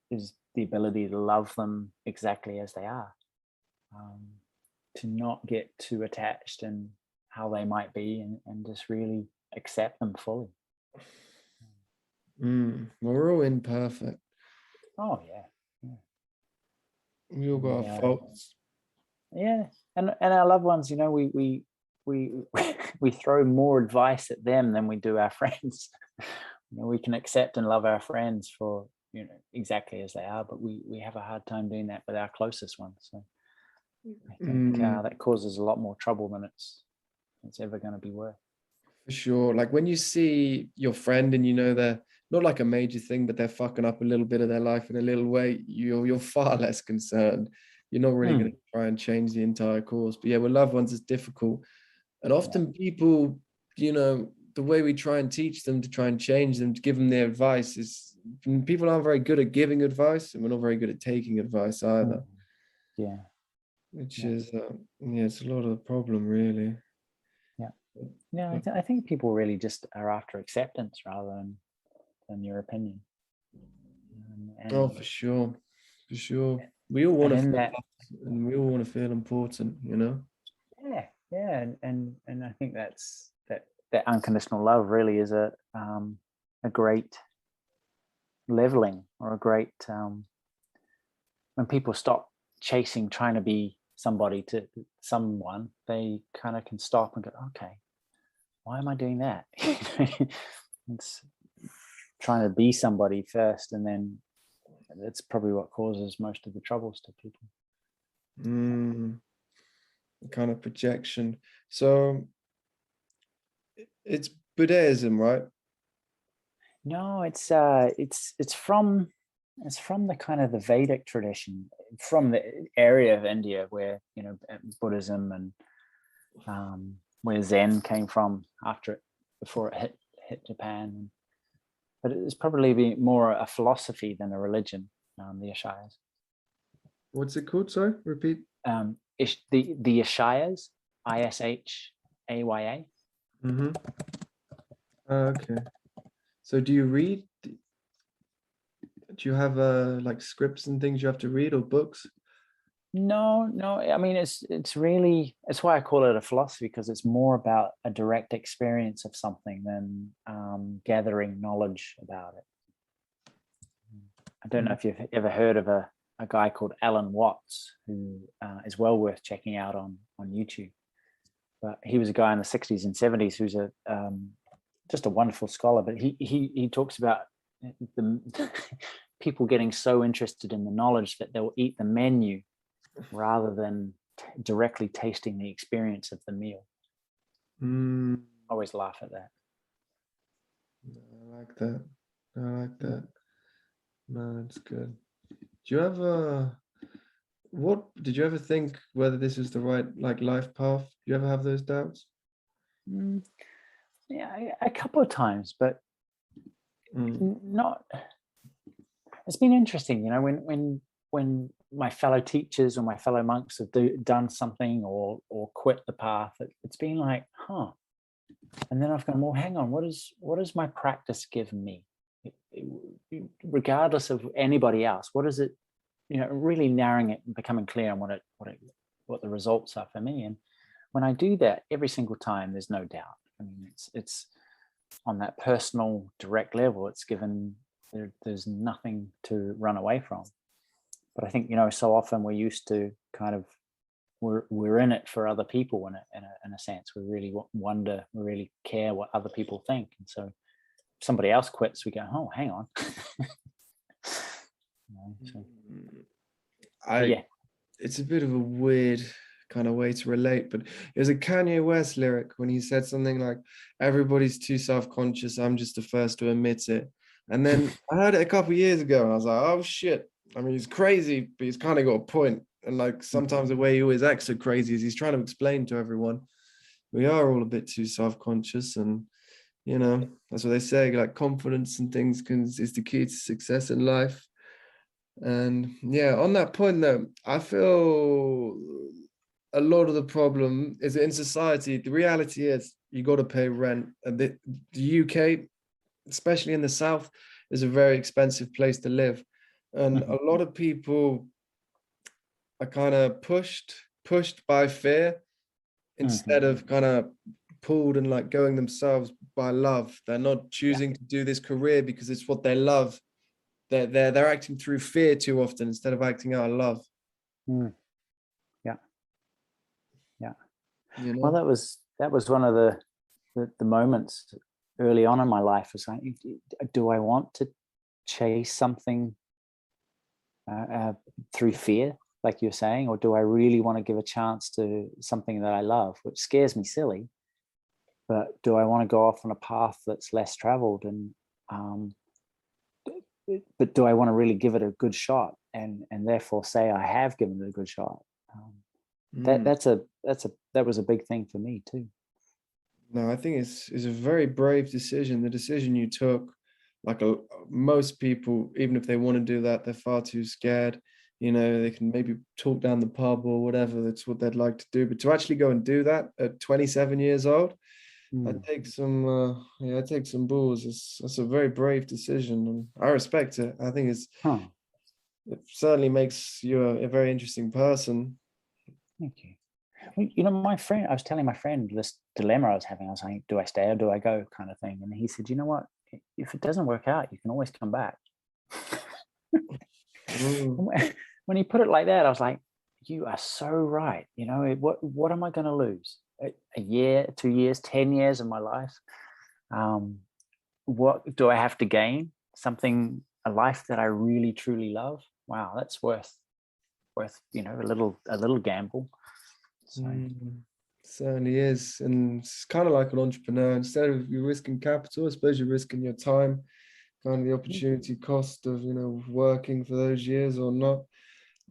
the ability to love them exactly as they are, to not get too attached in how they might be, and just really accept them fully. We're all imperfect. Oh yeah. We all got our faults. Yeah, and our loved ones, we we throw more advice at them than we do our friends. We can accept and love our friends for exactly as they are, but we have a hard time doing that with our closest ones. So I think that causes a lot more trouble than it's ever going to be worth. For sure. Like when you see your friend and they're not like a major thing, but they're fucking up a little bit of their life in a little way, you're far less concerned. You're not really going to try and change the entire course. But yeah, with loved ones, it's difficult. And often people, the way we try and teach them, to try and change them, to give them their advice, is people aren't very good at giving advice, and we're not very good at taking advice either. Yeah. Which is, it's a lot of the problem, really. Yeah, I think people really just are after acceptance rather than your opinion. For sure. We all want to feel that, and we all want to feel important, Yeah, and I think that unconditional love really is a great leveling, or a great when people stop trying to be somebody to someone, they kind of can stop and go, okay, why am I doing that? It's trying to be somebody first, and then that's probably what causes most of the troubles to people. Kind of projection. So it's Buddhism, right? No, it's from the kind of the Vedic tradition, from the area of India where Buddhism and where Zen came from before it hit Japan. But it's probably more a philosophy than a religion. The Ishayas. What's it called? Sorry, repeat. The Ishayas, Ishaya. Okay. So do you read? Do you have like scripts and things you have to read, or books? No. I mean, it's why I call it a philosophy, because it's more about a direct experience of something than gathering knowledge about it. I don't know if you've ever heard of a guy called Alan Watts, who is well worth checking out on YouTube. But he was a guy in the 60s and 70s who's just a wonderful scholar. But he talks about the people getting so interested in the knowledge that they'll eat the menu rather than directly tasting the experience of the meal. Always laugh at that. I like that. No, that's good. Do you ever, did you ever think whether this is the right life path? Do you ever have those doubts? Yeah, a couple of times, but not. It's been interesting, when my fellow teachers or my fellow monks have done something or quit the path, it's been like, and then I've gone, well, hang on, what does my practice give me? Regardless of anybody else, what is it? Really narrowing it and becoming clear on what the results are for me. And when I do that every single time, there's no doubt. I mean, it's on that personal, direct level. It's given there's nothing to run away from. But I think so often we're used to kind of we're in it for other people in a sense. We really wonder, we really care what other people think, and so somebody else quits, we go, oh, hang on. So, yeah. It's a bit of a weird kind of way to relate, but it was a Kanye West lyric when he said something like, everybody's too self-conscious, I'm just the first to admit it. And then I heard it a couple of years ago and I was like, oh shit, I mean, he's crazy, but he's kind of got a point. And like sometimes the way he always acts so crazy is he's trying to explain to everyone we are all a bit too self-conscious, and you know, that's what they say, like confidence and things is the key to success in life. And yeah, on that point though, I feel a lot of the problem is that in society, the reality is you got to pay rent. And the UK, especially in the South, is a very expensive place to live. And a lot of people are kind of pushed by fear instead of kind of pulled and like going themselves by love. They're not choosing to do this career because it's what they love. They're acting through fear too often instead of acting out of love. Yeah. You know? Well, that was one of the moments early on in my life. Was like, do I want to chase something through fear, like you're saying, or do I really want to give a chance to something that I love, which scares me silly? But do I want to go off on a path that's less traveled, and but do I want to really give it a good shot, and therefore say I have given it a good shot? That was a big thing for me too. No, I think it's a very brave decision. The decision you took, like most people, even if they want to do that, they're far too scared. You know, they can maybe talk down the pub or whatever. That's what they'd like to do. But to actually go and do that at 27 years old, I take some, I take some balls. That's a very brave decision, and I respect it. I think it certainly makes you a very interesting person. Thank you. Well, you know, my friend, I was telling my friend this dilemma I was having. I was like, do I stay or do I go, kind of thing. And he said, you know what? If it doesn't work out, you can always come back. When he put it like that, I was like, you are so right. You know, what am I going to lose? A year, 2 years, 10 years of my life? What do I have to gain? Something, a life that I really, truly love? Wow, that's worth, you know, a little gamble. So. Certainly is. And it's kind of like an entrepreneur. Instead of you risking capital, I suppose you're risking your time, kind of the opportunity cost of, you know, working for those years or not.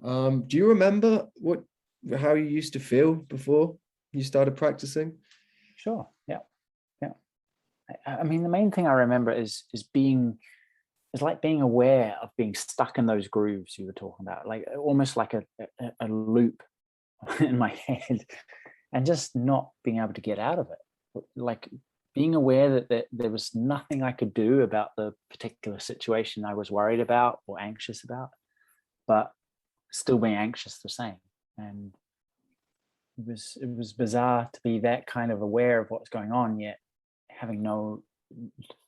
Do you remember how you used to feel before you started practicing? Sure. Yeah. I mean, the main thing I remember is like being aware of being stuck in those grooves you were talking about, like almost like a loop in my head, and just not being able to get out of it. Like being aware that there was nothing I could do about the particular situation I was worried about or anxious about, but still being anxious the same. And it was bizarre to be that kind of aware of what's going on, yet having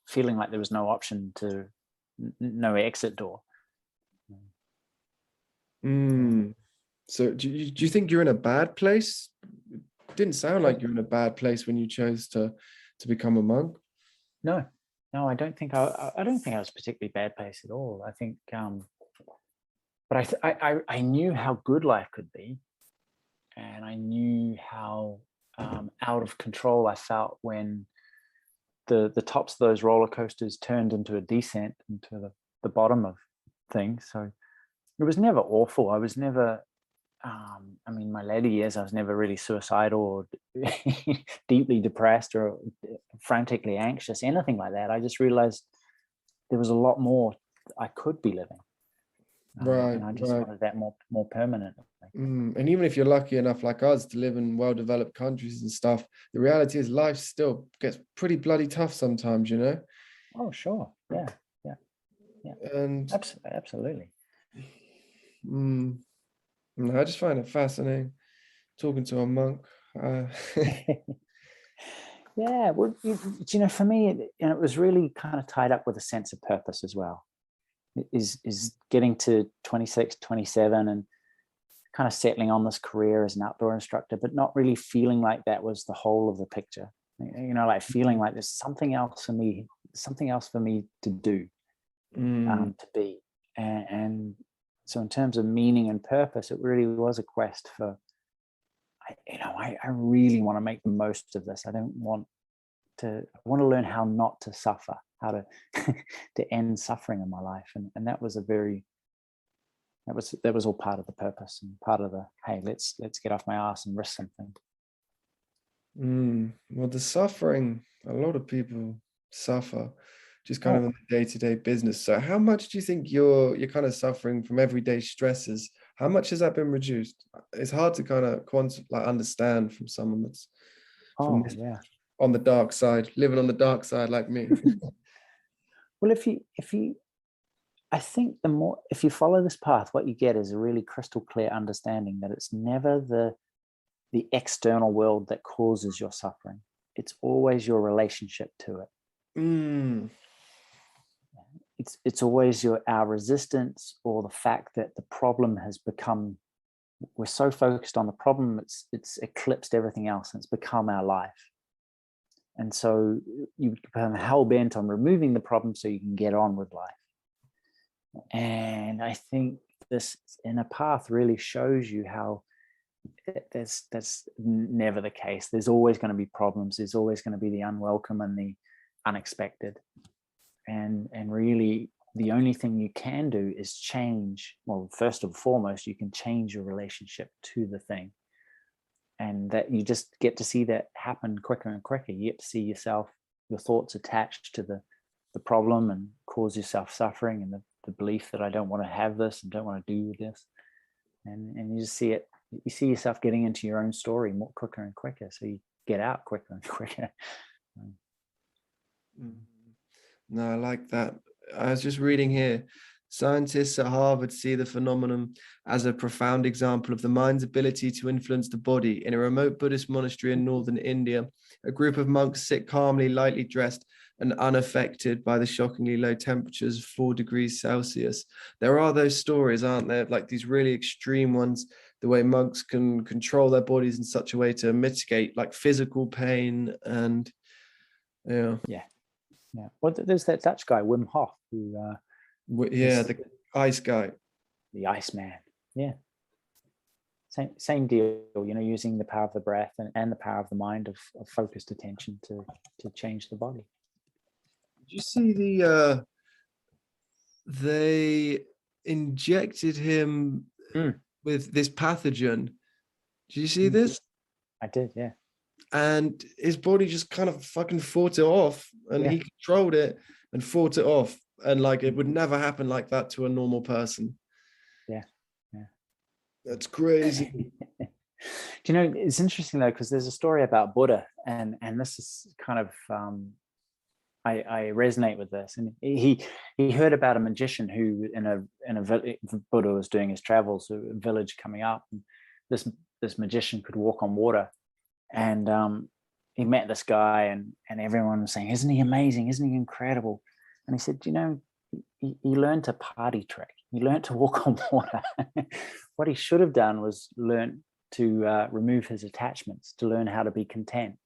feeling like there was no option to no exit door. So do you think you're in a bad place? It didn't sound like you're in a bad place when you chose to become a monk. No, I don't think I don't think I was a particularly bad place at all. I think, but I knew how good life could be, and I knew how out of control I felt when the tops of those roller coasters turned into a descent into the bottom of things. So it was never awful. I was never, I mean, my later years, I was never really suicidal or deeply depressed or frantically anxious, anything like that. I just realized there was a lot more I could be living. And I just wanted that more permanent. And even if you're lucky enough like us to live in well-developed countries and stuff, the reality is life still gets pretty bloody tough sometimes, you know? Oh, sure. Yeah. And absolutely. I just find it fascinating talking to a monk. Yeah, well, you know, for me, it was really kind of tied up with a sense of purpose as well. Is getting to 26, 27 and kind of settling on this career as an outdoor instructor, but not really feeling like that was the whole of the picture. like feeling like there's something else for me to do, to be. And so in terms of meaning and purpose, it really was a quest for, I really want to make the most of this. I want to learn how not to suffer, how to to end suffering in my life. And that was that was all part of the purpose and part of the, hey, let's get off my ass and risk something. Well, the suffering, a lot of people suffer just kind of in the day-to-day business. So how much do you think you're kind of suffering from everyday stresses? How much has that been reduced? It's hard to kind of understand from someone that's on the dark side, living on the dark side like me. Well, I think if you follow this path, what you get is a really crystal clear understanding that it's never the external world that causes your suffering. It's always your relationship to it. It's always our resistance, or the fact that the problem has become, we're so focused on the problem, it's eclipsed everything else, and it's become our life. And so you become hell-bent on removing the problem so you can get on with life. And I think this inner path really shows you how that's never the case. There's always going to be problems. There's always going to be the unwelcome and the unexpected. And really, the only thing you can do is change. Well, first and foremost, you can change your relationship to the thing. And that you just get to see that happen quicker and quicker. You get to see yourself, your thoughts attached to the problem, and cause yourself suffering, and the belief that I don't want to have this and don't want to do this. And you just see it. You see yourself getting into your own story more quicker and quicker. So you get out quicker and quicker. No, I like that. I was just reading here. Scientists at Harvard see the phenomenon as a profound example of the mind's ability to influence the body. In a remote Buddhist monastery in northern India, a group of monks sit calmly, lightly dressed, and unaffected by the shockingly low temperatures of 4 degrees Celsius. There are those stories, aren't there? Like these really extreme ones, the way monks can control their bodies in such a way to mitigate like physical pain and yeah. Well, there's that Dutch guy, Wim Hof, who the ice guy, the Iceman. Yeah, same deal. Using the power of the breath and the power of the mind of focused attention to change the body. Did you see they injected him with this pathogen? Did you see this? I did, yeah. And his body just kind of fucking fought it off, and he controlled it and fought it off. And like, it would never happen like that to a normal person. Yeah. That's crazy. It's interesting though, because there's a story about Buddha, and this is kind of, I resonate with this. And he heard about a magician who in a Buddha was doing his travels, a village coming up, and this magician could walk on water. And he met this guy, and everyone was saying, isn't he amazing? Isn't he incredible? And he said, he learned a party trick. He learned to walk on water. What he should have done was learn to remove his attachments, to learn how to be content.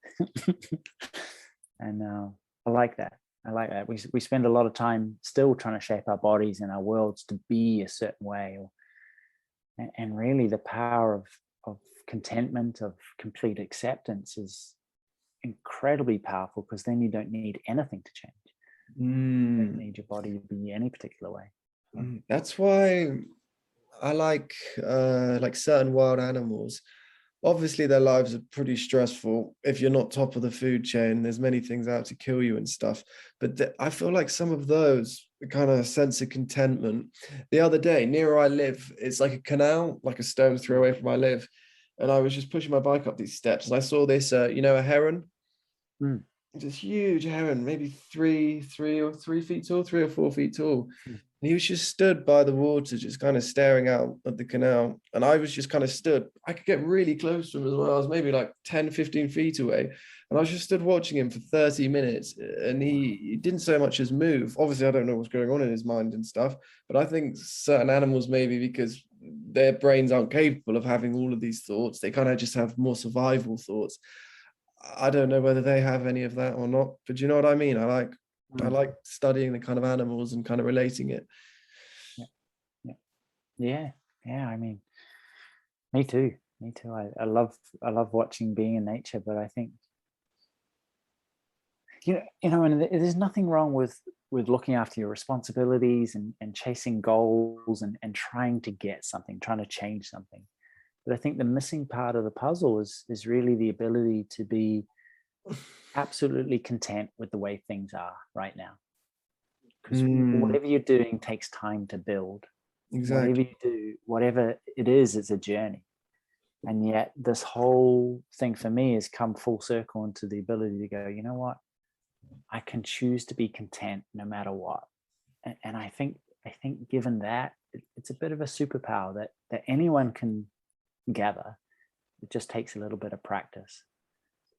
And I like that. We spend a lot of time still trying to shape our bodies and our worlds to be a certain way. And really the power of contentment, of complete acceptance is incredibly powerful, because then you don't need anything to change. You don't need your body to be any particular way. That's why I like certain wild animals. Obviously their lives are pretty stressful. If you're not top of the food chain, there's many things out to kill you and stuff. But I feel like some of those kind of sense of contentment. The other day, near where I live, it's like a canal, like a stone's throw away from where I live. And I was just pushing my bike up these steps, and I saw this, a heron. It's this huge heron, maybe 3 or 4 feet tall. And he was just stood by the water, just kind of staring out at the canal. And I was just kind of stood. I could get really close to him as well. I was maybe like 10, 15 feet away. And I was just stood watching him for 30 minutes. And he didn't so much as move. Obviously, I don't know what's going on in his mind and stuff. But I think certain animals, maybe because their brains aren't capable of having all of these thoughts, they kind of just have more survival thoughts. I don't know whether they have any of that or not, but do you know what I mean? I like studying the kind of animals and kind of relating it. Yeah, yeah, yeah, yeah. I mean, me too. Me too. I love watching being in nature, but I think and there's nothing wrong with looking after your responsibilities and chasing goals and trying to get something, trying to change something. But I think the missing part of the puzzle is really the ability to be absolutely content with the way things are right now. Because whatever you're doing takes time to build. Exactly. Whatever you do, whatever it is, it's a journey. And yet this whole thing for me has come full circle into the ability to go, you know what? I can choose to be content no matter what. And I think given that, it's a bit of a superpower that anyone can gather. It just takes a little bit of practice.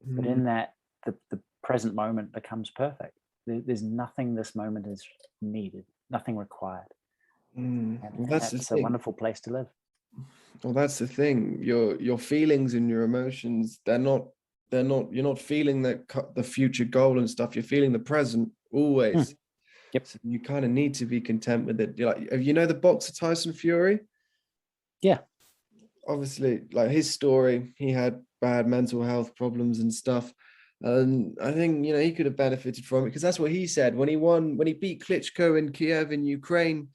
But in that, the present moment becomes perfect. There's nothing this moment is needed, nothing required. And that's a wonderful place to live. Well, that's the thing. Your feelings and your emotions, you're not feeling the future goal and stuff. You're feeling the present always. Yep. So you kind of need to be content with it. You're like, the boxer Tyson Fury? Yeah. Obviously, like his story, he had bad mental health problems and stuff. And I think, he could have benefited from it, because that's what he said when he beat Klitschko in Kiev in Ukraine.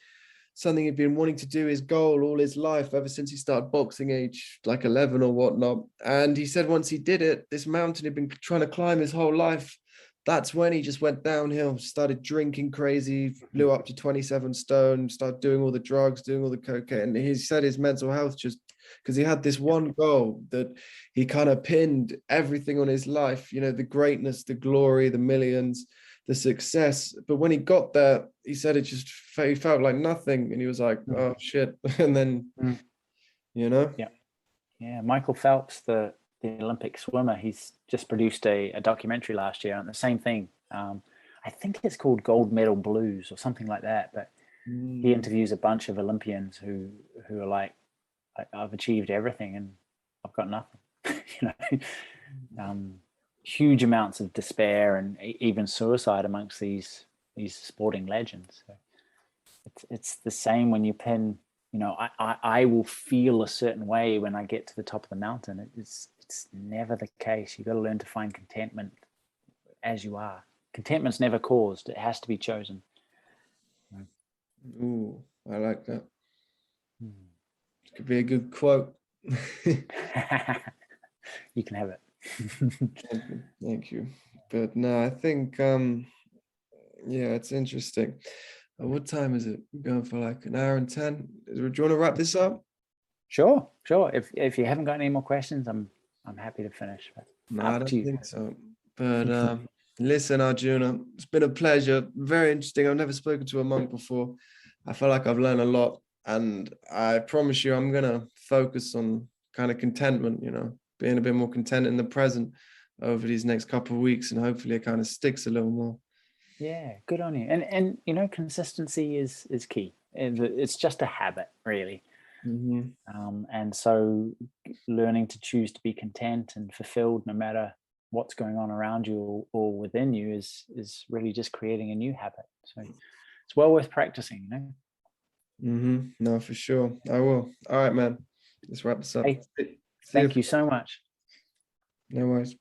Something he'd been wanting to do, his goal all his life, ever since he started boxing, age like 11 or whatnot. And he said once he did it, this mountain he'd been trying to climb his whole life, that's when he just went downhill, started drinking crazy, blew up to 27 stone, started doing all the drugs, doing all the cocaine. And he said his mental health, just because he had this one goal that he kind of pinned everything on his life, the greatness, the glory, the millions, the success. But when he got there, he said he felt like nothing, and he was like, oh shit. And then yeah Michael Phelps, the Olympic swimmer, he's just produced a documentary last year on the same thing. I think it's called Gold Medal Blues or something like that, but he interviews a bunch of Olympians who are like, I've achieved everything and I've got nothing. Huge amounts of despair and even suicide amongst these sporting legends. So it's the same when you pin, I will feel a certain way when I get to the top of the mountain. It's never the case. You've got to learn to find contentment as you are. Contentment's never caused. It has to be chosen. Ooh, I like that. It could be a good quote. You can have it. Thank you. But no, I think it's interesting. What time is it? We're going for like an hour and 10. Do you want to wrap this up? Sure. If you haven't got any more questions, I'm happy to finish. No, I don't think so. But listen, Arjuna, it's been a pleasure. Very interesting. I've never spoken to a monk before. I feel like I've learned a lot, and I promise you, I'm gonna focus on kind of contentment. Being a bit more content in the present over these next couple of weeks, and hopefully it kind of sticks a little more. Yeah, good on you. And consistency is key. It's just a habit, really. And so learning to choose to be content and fulfilled no matter what's going on around you or within you is really just creating a new habit. So it's well worth practicing, No, for sure. I will. All right, man. Let's wrap this up. Hey, thank you so much. No worries.